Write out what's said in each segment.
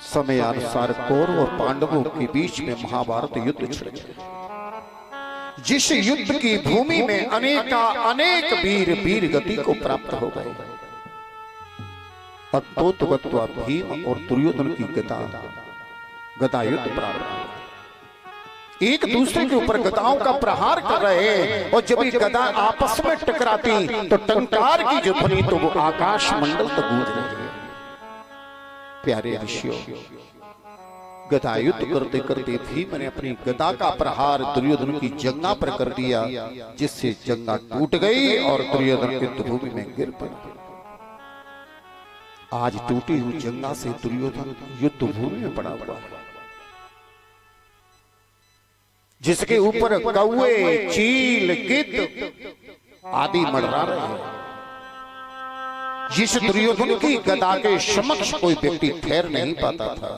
समयानुसार कौरव और पांडवों के बीच में महाभारत युद्ध छिड़ गया। जिस युद्ध की भूमि में अनेक वीर गति को प्राप्त हो गए। अतोत्वत्वा भीम और दुर्योधन की गदा युद्ध प्रारंभ हुआ। एक दूसरे के ऊपर गदाओं का प्रहार कर रहे हैं और जब ये गदा आपस में टकराती तो टंकार की जो ध्वनि तो वो आकाश मंडल तक गूंज रही है। प्यारे ऋषियों, गदा युद्ध करते करते भीम ने अपनी गदा का प्रहार दुर्योधन की जंघा पर कर दिया, जिससे जंघा टूट गई और दुर्योधन युद्ध भूमि में गिर पड़ा। आज टूटी हुई जंघा से दुर्योधन युद्ध भूमि में पड़ा हुआ है, जिसके ऊपर कौवे, चील, गिद्ध आदि मंडरा रहे हैं। जिस दुर्योधन की गदा के समक्ष कोई व्यक्ति ठहर नहीं पाता था,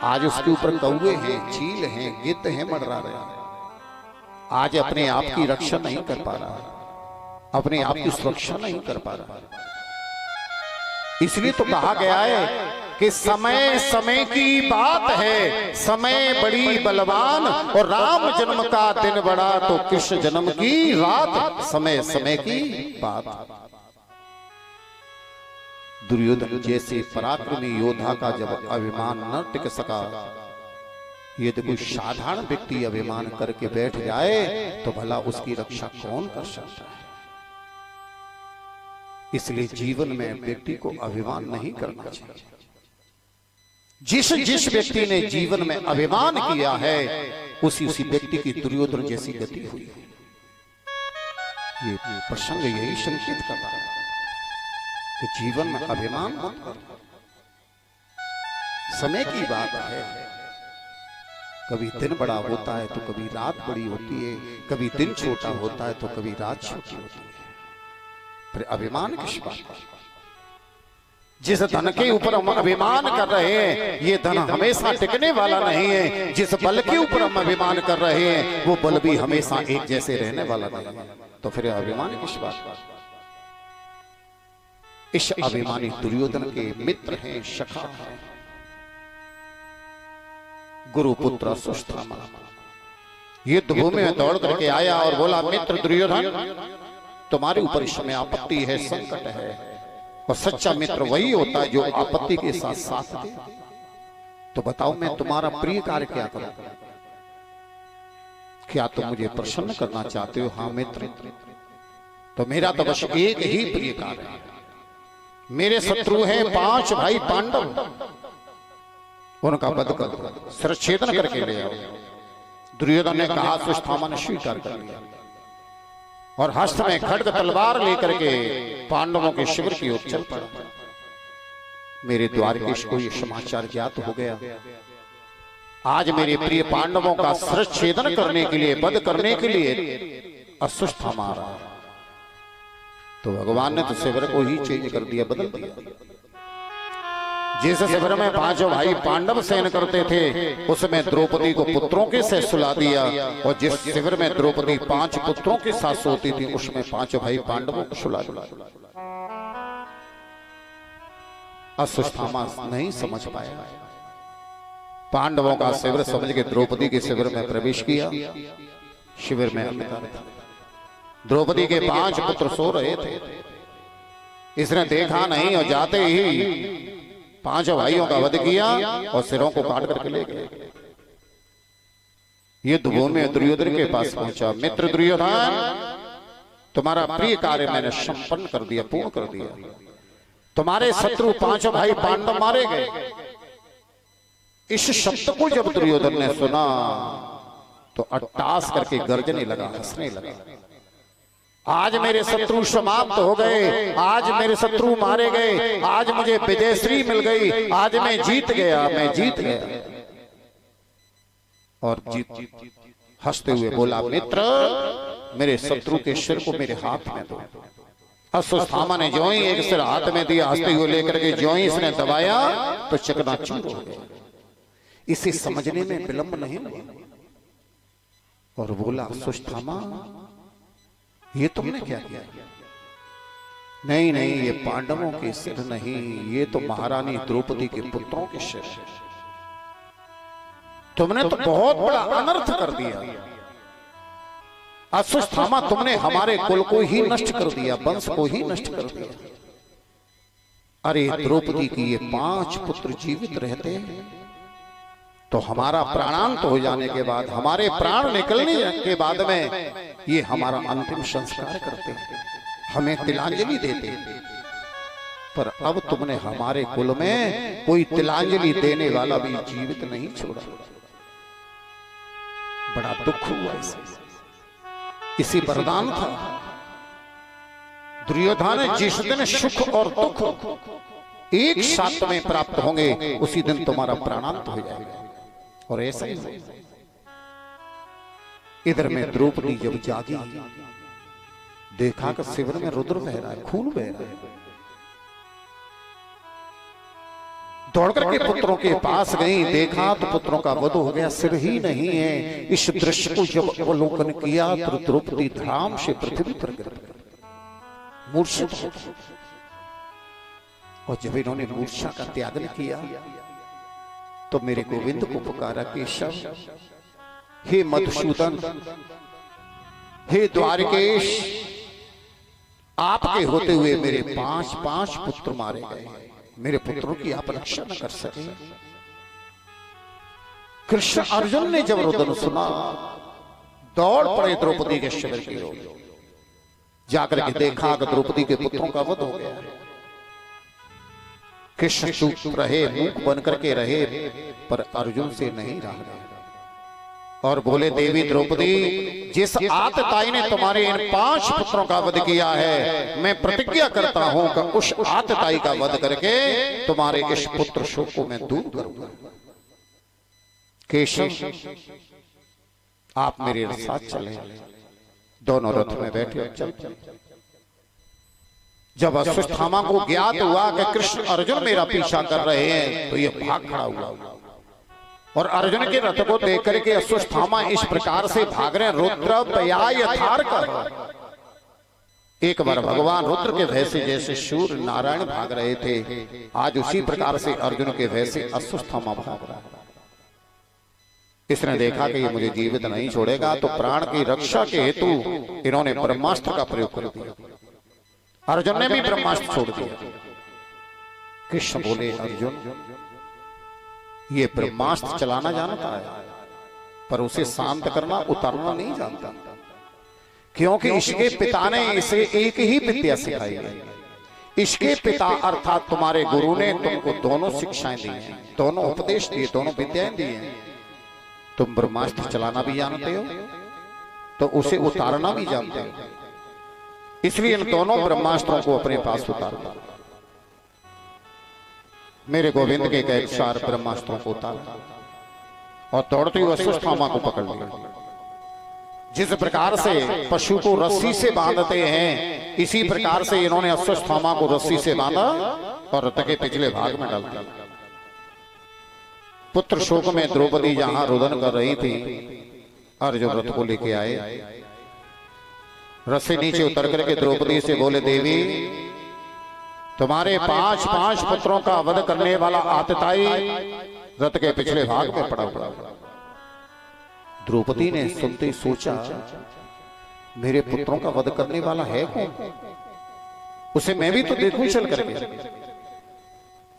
आज उसके ऊपर कौवे हैं, चील हैं, गिद्ध हैं, मंडरा रहे हैं। आज अपने आप की रक्षा नहीं कर पा रहा, अपने आप की सुरक्षा नहीं कर पा रहा। इसलिए तो कहा गया है कि समय समय की बात है, समय बड़ी बलवान और राम जन्म का दिन बड़ा तो कृष्ण जन्म की रात, समय समय की बात। दुर्योधन जैसे पराक्रमी योद्धा का जब अभिमान न टिक सका, यदि कोई साधारण व्यक्ति अभिमान करके बैठ जाए तो भला उसकी रक्षा कौन कर सकता है। इसलिए जीवन में व्यक्ति को अभिमान नहीं करना चाहिए। जिस व्यक्ति ने जीवन में अभिमान किया है उसी व्यक्ति की दुर्योधन जैसी गति हुई। ये प्रसंग यही संकेत करता है कि जीवन में अभिमान मत करो। समय की बात है, कभी दिन बड़ा होता है तो कभी रात बड़ी होती है, कभी दिन छोटा होता है तो कभी रात छोटी होती है। फिर अभिमान किस बात का? जिस धन के ऊपर हम अभिमान कर रहे हैं ये धन हमेशा टिकने वाला नहीं है। जिस बल के ऊपर हम अभिमान कर रहे हैं वो बल भी हमेशा एक जैसे रहने वाला नहीं है। तो फिर अभिमान किस बात का? इस अभिमानी दुर्योधन के मित्र हैं, सखा हैं, गुरुपुत्र अश्वत्थामा। युद्ध भूमि में दौड़ करके आया और बोला, मित्र दुर्योधन, तुम्हारे ऊपर इस समय आपत्ति है, संकट है, और सच्चा मित्र वही होता है जो आपत्ति के साथ साथ दे। तो बताओ मैं तुम्हारा प्रिय कार्य क्या करूं? क्या तुम मुझे प्रसन्न करना चाहते हो? हाँ मित्र, तो मेरा तो बस एक ही प्रिय कार्य है। मेरे शत्रु हैं 5 भाई पांडव, उनका वध कर दो, शिरच्छेदन करके ले आओ। दुर्योधन ने कहा, अश्वत्थामा ने स्वीकार कर लिया और हस्त में खड्ग तलवार लेकर के पांडवों के शिविर की ओर चल पड़ा। मेरे द्वारकेश को यह समाचार ज्ञात हो गया, आज मेरे प्रिय पांडवों का शिरच्छेदन करने के लिए, वध करने के लिए अश्वत्थामा आ रहा है। तो भगवान ने तो शिविर को ही चेंज कर दिया, बदल दिया। जिस शिविर में 5 भाई पांडव शयन करते थे उसमें द्रौपदी को पुत्रों के साथ सुला दिया, और जिस शिविर में द्रौपदी 5 पुत्रों के साथ सोती थी उसमें 5 भाई पांडवों को सुला दिया। अश्वत्थामा नहीं समझ पाया, पांडवों का शिविर समझ के द्रौपदी के शिविर में प्रवेश किया। शिविर में अंधकार था, द्रौपदी के 5 पुत्र सो रहे थे। इसने देखा नहीं और जाते ही 5 भाइयों का वध किया और सिरों को काट करके ले गए। युद्ध भूमि में दुर्योधन के पास पहुंचा, मित्र दुर्योधन, तुम्हारा प्रिय कार्य मैंने संपन्न कर दिया, पूर्ण कर दिया। तुम्हारे शत्रु 5 भाई पांडव मारे गए। इस शब्द को जब दुर्योधन ने सुना तो अट्टास करके गर्जने लगा, हंसने लगा। आज मेरे शत्रु समाप्त हो गए, आज मेरे शत्रु मारे गए, आज मुझे विजयश्री मिल गई, आज मैं जीत गया, मैं जीत गया। और हंसते हुए बोला, मित्र, मेरे शत्रु के सिर को मेरे हाथ में दो। अश्वत्थामा ने जो ही एक सिर हाथ में दिया, हंसते हुए लेकर के जो ही इसने दबाया तो चकनाचूर हो गया। इसे समझने में विलंब नहीं और बोला, अश्वत्थामा, ये तुमने क्या किया? नहीं नहीं, ये पांडवों के सिर नहीं, ये तो महारानी द्रौपदी के पुत्रों के सिर। तुमने तो बहुत बड़ा अनर्थ कर दिया। अश्वत्थामा, तुमने हमारे कुल को ही नष्ट कर दिया, वंश को ही नष्ट कर दिया। अरे द्रौपदी की ये 5 पुत्र जीवित रहते तो हमारा प्राणांत हो जाने के बाद, हमारे प्राण निकलने के बाद में ये हमारा अंतिम संस्कार करते, हमें तिलांजलि देते। पर अब तुमने हमारे कुल में कोई तिलांजलि देने वाला भी जीवित नहीं छोड़ा। बड़ा दुख हुआ इसी वरदान था। दुर्योधन जिस दिन सुख और दुख एक साथ में प्राप्त होंगे, उसी दिन तुम्हारा प्राणांत हो जाएगा। और ऐसा ही इधर में द्रौपदी जब जागी, देखा कि शिविर में रुद्र बह रहा है, खून बह रहा है। दौड़कर के पुत्रों के पास गई, देखा तो पुत्रों का वध हो गया, सिर ही नहीं है। इस दृश्य को जब अवलोकन किया तो द्रौपदी धाम से पृथ्वी पर गिर गई, मूर्छित हो। और जब इन्होंने मूर्छा का त्यागन किया तो मेरे गोविंद को पुकारा, केशव, हे मधुसूदन, हे द्वारकेश, आपके होते हुए मेरे 5 पुत्र मारे गए, मेरे पुत्रों की आप रक्षा न कर सके। कृष्ण अर्जुन ने जब रुदन सुना, दौड़ पड़े द्रौपदी के शिविर की ओर। जाकर के देखा कि द्रौपदी के पुत्रों का वध हो गया। कृष्ण चुप रहे, मूक बन करके रहे, पर अर्जुन से नहीं रहा। और बोले, देवी द्रौपदी, जिस आतताई ने तुम्हारे इन 5 पुत्रों का वध किया है, मैं प्रतिज्ञा करता हूं कि उस आतताई का वध करके तुम्हारे इस पुत्र शोक को मैं दूर करूंगा। केशव, आप मेरे साथ चले। दोनों रथ में बैठे चल। जब अश्वत्थामा को ज्ञात हुआ कि कृष्ण अर्जुन मेरा पीछा कर रहे हैं, तो ये भाग खड़ा हुआ। और अर्जुन के रथ को देख करके अश्वत्थामा इस प्रकार से भाग रहे, रुद्र पया यथार्क। एक बार भगवान रुद्र के भय से जैसे सूर्य नारायण भाग रहे थे, आज उसी प्रकार से अर्जुन के भय से अश्वत्थामा भाग रहा है। इसने देखा कि ये मुझे जीवित नहीं छोड़ेगा, तो प्राण की रक्षा के हेतु इन्होंने ब्रह्मास्त्र का प्रयोग कर दिया। अर्जुन ने भी ब्रह्मास्त्र छोड़ दिया। कृष्ण बोले, अर्जुन, ये ब्रह्मास्त्र चलाना जानता है, पर उसे शांत करना, उतारना नहीं जानता। क्योंकि इसके पिता ने इसे एक ही विद्या सिखाई है। इसके पिता अर्थात तुम्हारे गुरु ने तुमको दोनों शिक्षाएं दी हैं, दोनों उपदेश दिए, दोनों विद्याएं दी हैं। तुम ब्रह्मास्त्र चलाना भी जानते हो, तो उसे उतारना भी जानते हो। इसलिए इन दोनों ब्रह्मास्त्रों को अपने पास उतार दो। मेरे गोविंद के अनुसार ब्रह्मास्त्रों को उतारा और दौड़ते हुए अश्वत्थामा को पकड़ लिया। जिस प्रकार से पशु को रस्सी से बांधते हैं, इसी प्रकार से इन्होंने अश्वत्थामा को रस्सी से बांधा और रथ के पिछले भाग में डाल दिया। पुत्र शोक में द्रौपदी जहां रुदन कर रही थी, अर्जुन रथ को लेके आए। रथ से नीचे उतर करके द्रौपदी से बोले, देवी, तुम्हारे 5 पुत्रों का वध करने वाला आतताई रथ के पिछले भाग में पड़ा हुआ। द्रौपदी ने सुनते सोचा, मेरे पुत्रों का वध करने वाला है कौन? उसे मैं भी तो देखूं चल करके।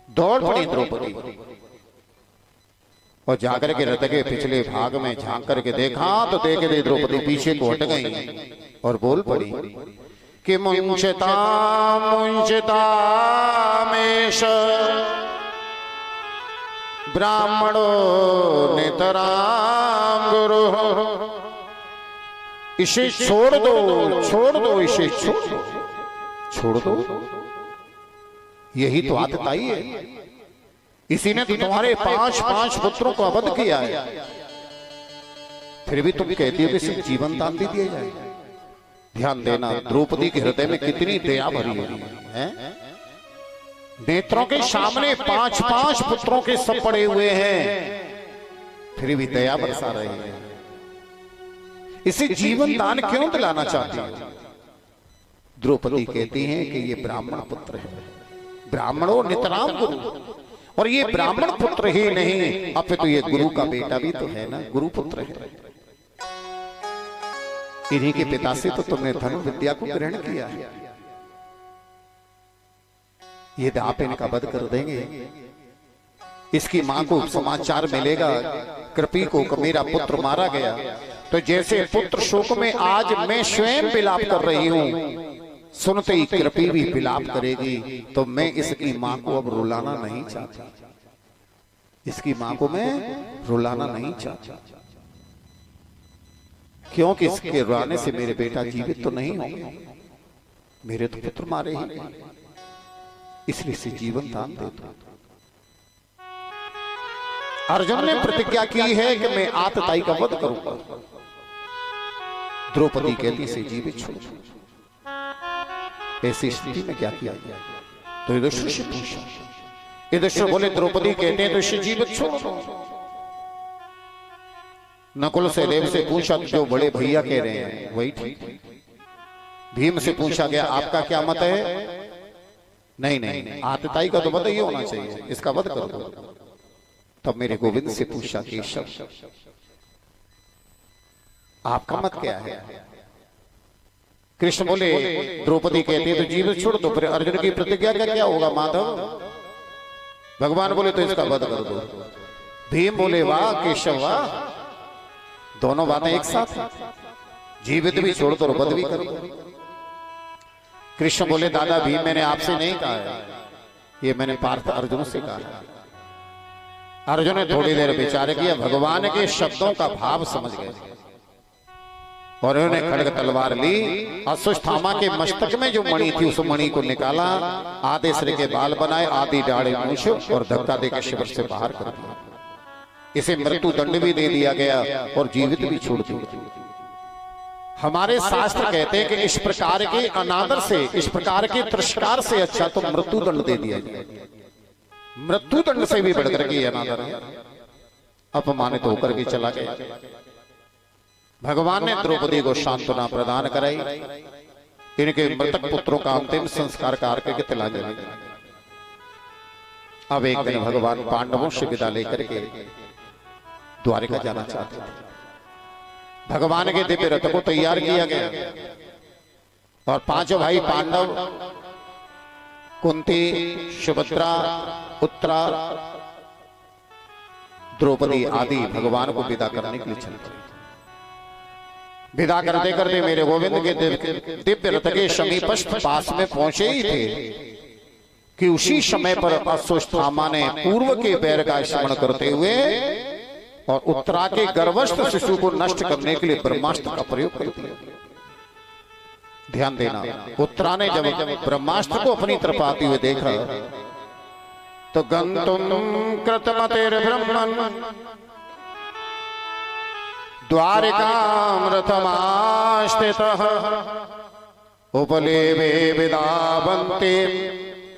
दौड़ पड़ी द्रौपदी और जाकर के रथ के पिछले भाग में झांक करके देखा तो देखे दे द्रौपदी पीछे को हट गई और बोल पड़ी कि मुंचता मुंचता मेष ब्राह्मणो नेतराम गुरु। इसे छोड़ दो, छोड़ दो, इसे छोड़ दो। यही तो आतताई है। इसी ने तो तुम्हारे 5 पुत्रों को वध किया है, फिर भी तुम कहती हो कि सिर्फ जीवन दान भी दिया जाए। ध्यान देना, द्रौपदी के हृदय में कितनी दया भरी हुई है। नेत्रों के सामने 5 पुत्रों के सब पड़े हुए हैं, फिर भी दया बरसा रहे हैं। इसे जीवन दान क्यों दिलाना चाहती है? द्रौपदी कहती हैं कि ये ब्राह्मण पुत्र है, ब्राह्मणों नितराम गुरु, और ये ब्राह्मण पुत्र ही नहीं अब तो ये गुरु का बेटा भी तो है ना, गुरु पुत्र है। इन्हीं के पिता से तो तुमने धनु विद्या को ग्रहण किया है। यदि आप इनका वध कर देंगे, इसकी मां को समाचार मिलेगा कृपी को कि मेरा पुत्र मारा गया, तो जैसे पुत्र शोक में आज मैं स्वयं विलाप कर रही हूं, सुनते ही कृपी भी विलाप करेगी। तो मैं इसकी मां को अब रुलाना नहीं चाहता, इसकी मां को मैं रुलाना नहीं चाहता, क्योंकि इसके रुलाने से मेरे बेटा जीवित तो नहीं होंगे, मेरे तो पुत्र मारे ही, इसलिए से जीवन दान दे दो। अर्जुन ने प्रतिज्ञा की है कि मैं आतताई का वध करूंगा। द्रौपदी कहती से जीवित छोड़। ऐसी स्थिति में क्या किया गया? तो युधिष्ठिर से पूछा। युधिष्ठिर बोले द्रौपदी कहते हैं तो इसे जीवित छोड़। नकुल से देव से पूछा, जो बड़े भैया कह रहे हैं वही ठीक। भीम से पूछा गया आपका क्या मत है? नहीं नहीं, आतताई का तो वध ही होना चाहिए, इसका वध कर दो। तब मेरे गोविंद से पूछा केशव आपका मत क्या है? कृष्ण बोले द्रौपदी कहती है तो जीवित छोड़ दो। फिर अर्जुन की प्रतिज्ञा का क्या होगा माधव? भगवान बोले तो इसका वध कर दो। भीम बोले वाह केशव वाह, दोनों बातें एक साथ, जीवित भी छोड़ दो और वध भी कर दो। कृष्ण बोले दादा भीम मैंने आपसे नहीं कहा है, ये मैंने पार्थ अर्जुन से कहा है। अर्जुन ने थोड़ी देर विचार किया, भगवान के शब्दों का भाव समझ गए और उन्होंने खड्ग तलवार ली। अश्वत्थामा के मस्तक में जो मणि थी उस मणि को निकाला, आधे सिर के बाल बनाए, आधी दाढ़ी मूछ और धक्का देकर शिविर से बाहर कर दिया। इसे मृत्यु दंड भी दे दिया गया और जीवित भी छोड़ दिया। हमारे शास्त्र कहते हैं कि इस प्रकार के अनादर से, इस प्रकार के तिरस्कार से अच्छा तो मृत्यु दंड दे दिया जाए। मृत्यु दंड से भी बढ़कर के अनादर है, अपमानित होकर के चला गया। भगवान ने द्रौपदी को सांत्वना प्रदान कराई, इनके मृतक पुत्रों का अंतिम संस्कार करके तिला गया। अब एक दिन भगवान पांडवों से विदा लेकर के द्वारिका जाना चाहते थे। भगवान के दिव्य रथ को तैयार किया गया और पांचों भाई पांडव, कुंती, सुभद्रा, उत्तरा, द्रौपदी आदि भगवान को विदा करने के लिए चलते। विदा करते करते मेरे गोविंद के दिव्य रथ के समीपस्थ पास में पहुंचे ही थे कि उसी समय पर अश्वत्थामा ने पूर्व के बैर का स्मरण करते हुए और उत्तरा के गर्भस्थ शिशु को नष्ट करने के लिए ब्रह्मास्त्र का प्रयोग कर दिया। ध्यान देना, उत्तरा ने जब ब्रह्मास्त्र को अपनी तरफ आते हुए देखा तो गंतुम कृतमतेर्ब्रह्मन् द्वारिकां रथमास्थितः उपलेवे विदावन्ते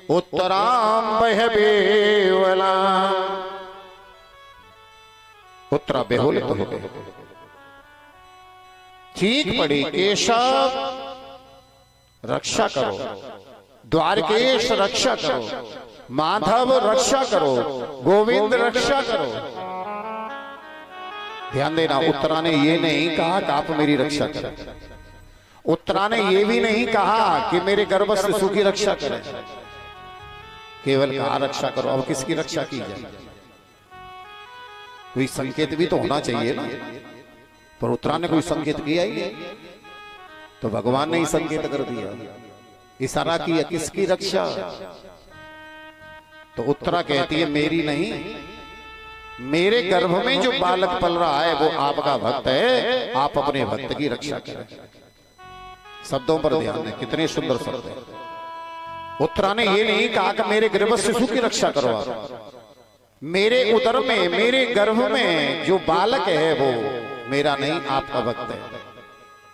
उत्तरां बह्वीवलाम्। उत्तरा बेहोलित हो गई, चीख पड़ी केशव रक्षा करो, द्वारकेश रक्षा करो, माधव रक्षा करो, गोविंद रक्षा करो। ध्यान देना, उत्तरा ने ये नहीं कहा कि आप मेरी रक्षा करें, उत्तरा ने ये भी नहीं कहा कि मेरे गर्भस्थ शिशु की रक्षा करें, केवल कहा रक्षा करो। अब किसकी रक्षा की जाए? कोई संकेत भी तो होना चाहिए ना, पर उत्तरा ने कोई संकेत किया ही नहीं, तो भगवान ने ही संकेत कर दिया, इशारा किया किसकी रक्षा? तो उत्तरा कहती है मेरी नहीं, मेरे गर्भ में जो बालक पल रहा है वो आपका भक्त है, आप अपने भक्त की रक्षा करें। शब्दों पर ध्यान दें, कितने सुंदर शब्द हैं। उत्तरा ने ये नहीं कहा कि मेरे गर्भस्थ शिशु की रक्षा करो आप, मेरे उदर में, मेरे गर्भ में जो बालक है वो मेरा नहीं, आपका भक्त है,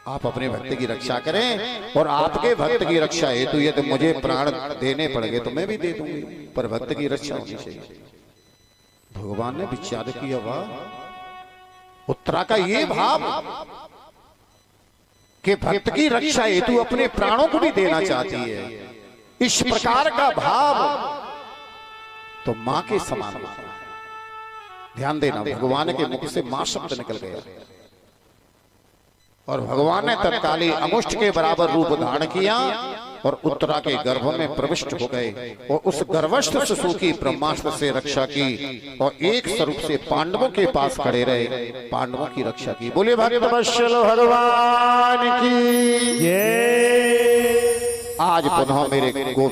आप अपने भक्त की रक्षा करें। और आपके भक्त की रक्षा हेतु यदि मुझे प्राण देने पड़ गए तो मैं भी दे दूंगी, पर भक्त की रक्षा होनी चाहिए। भगवान ने विचार किया, वाह, उत्तरा का ये भाव, कि भक्त की रक्षा हेतु अपने प्राणों को भी देना चाहती है। इस प्रकार का भाव तो मां के समान होता है। ध्यान देना, भगवान के मुख से मां शब्द निकल गया और भगवान ने तत्काली अमुष्ट के बराबर रूप धारण किया और उत्तरा के गर्भ में प्रविष्ट हो गए और उस गर्भस्थ शिशु की ब्रह्मास्त्र से रक्षा की और एक स्वरूप से पांडवों के पास खड़े रहे, पांडवों की रक्षा की। बोले भक्तवत्सल भगवान की जय। आज पुनः मेरे गोविंद